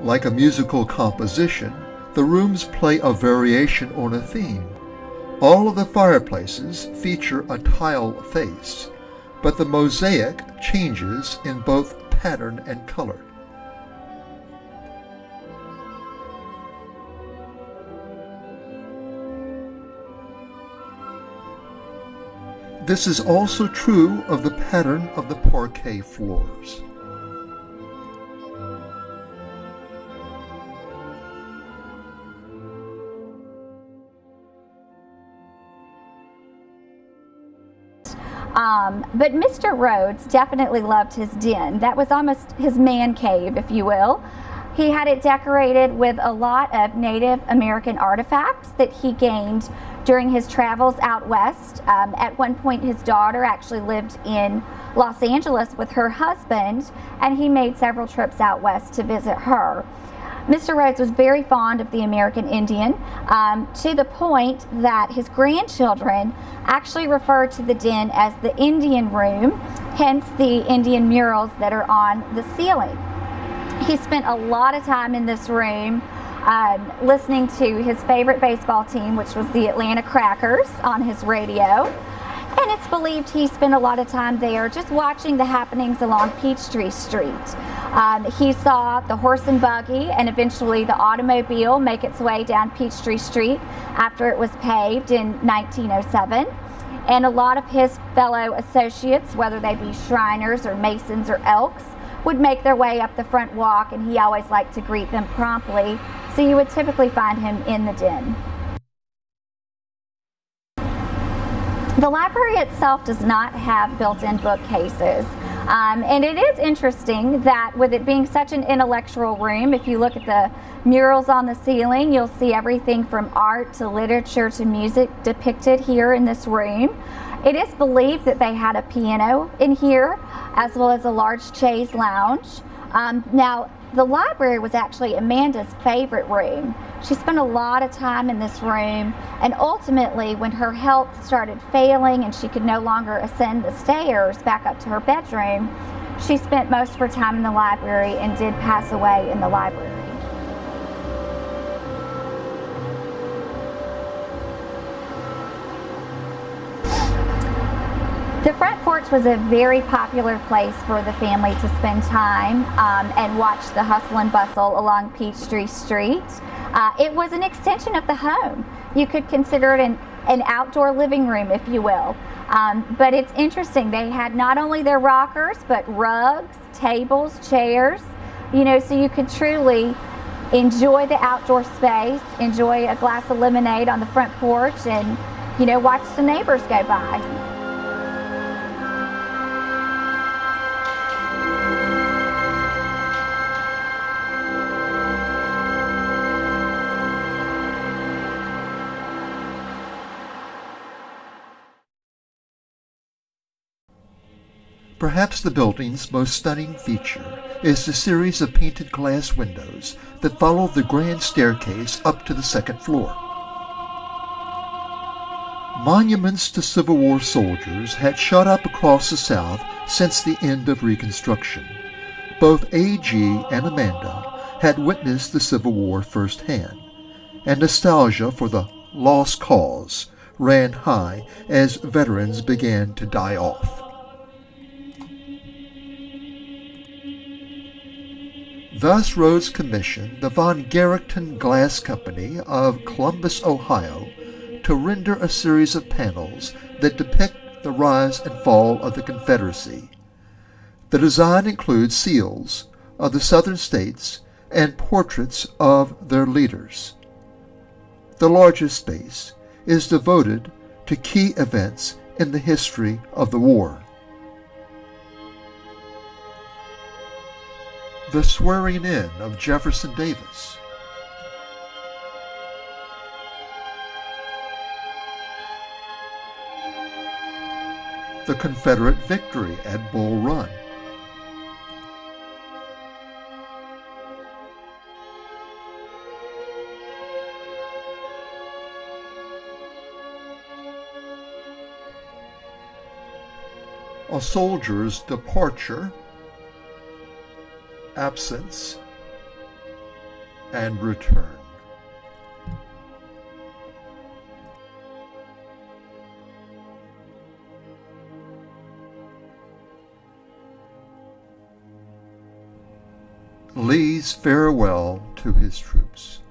Like a musical composition, the rooms play a variation on a theme. All of the fireplaces feature a tile face, but the mosaic changes in both pattern and color. This is also true of the pattern of the parquet floors. But Mr. Rhodes definitely loved his den. That was almost his man cave, if you will. He had it decorated with a lot of Native American artifacts that he gained during his travels out west. At one point, his daughter actually lived in Los Angeles with her husband, and he made several trips out west to visit her. Mr. Rhodes was very fond of the American Indian, to the point that his grandchildren actually refer to the den as the Indian Room, hence the Indian murals that are on the ceiling. He spent a lot of time in this room listening to his favorite baseball team, which was the Atlanta Crackers, on his radio. And it's believed he spent a lot of time there just watching the happenings along Peachtree Street. He saw the horse and buggy and eventually the automobile make its way down Peachtree Street after it was paved in 1907. And a lot of his fellow associates, whether they be Shriners or Masons or Elks, would make their way up the front walk, and he always liked to greet them promptly. So you would typically find him in the den. The library itself does not have built-in bookcases. And it is interesting that with it being such an intellectual room, if you look at the murals on the ceiling, you'll see everything from art to literature to music depicted here in this room. It is believed that they had a piano in here, as well as a large chaise lounge. Now, the library was actually Amanda's favorite room. She spent a lot of time in this room, and ultimately when her health started failing and she could no longer ascend the stairs back up to her bedroom, she spent most of her time in the library and did pass away in the library. The front porch was a very popular place for the family to spend time and watch the hustle and bustle along Peachtree Street. It was an extension of the home. You could consider it an outdoor living room, if you will. But it's interesting, they had not only their rockers, but rugs, tables, chairs, so you could truly enjoy the outdoor space, enjoy a glass of lemonade on the front porch, and, watch the neighbors go by. Perhaps the building's most stunning feature is the series of painted glass windows that follow the grand staircase up to the second floor. Monuments to Civil War soldiers had shot up across the South since the end of Reconstruction. Both A.G. and Amanda had witnessed the Civil War firsthand, and nostalgia for the lost cause ran high as veterans began to die off. Thus Rhodes commissioned the Von Garrickton Glass Company of Columbus, Ohio, to render a series of panels that depict the rise and fall of the Confederacy. The design includes seals of the Southern states and portraits of their leaders. The largest space is devoted to key events in the history of the war. The swearing in of Jefferson Davis. The Confederate victory at Bull Run. A soldier's departure, absence, and return. Lee's farewell to his troops.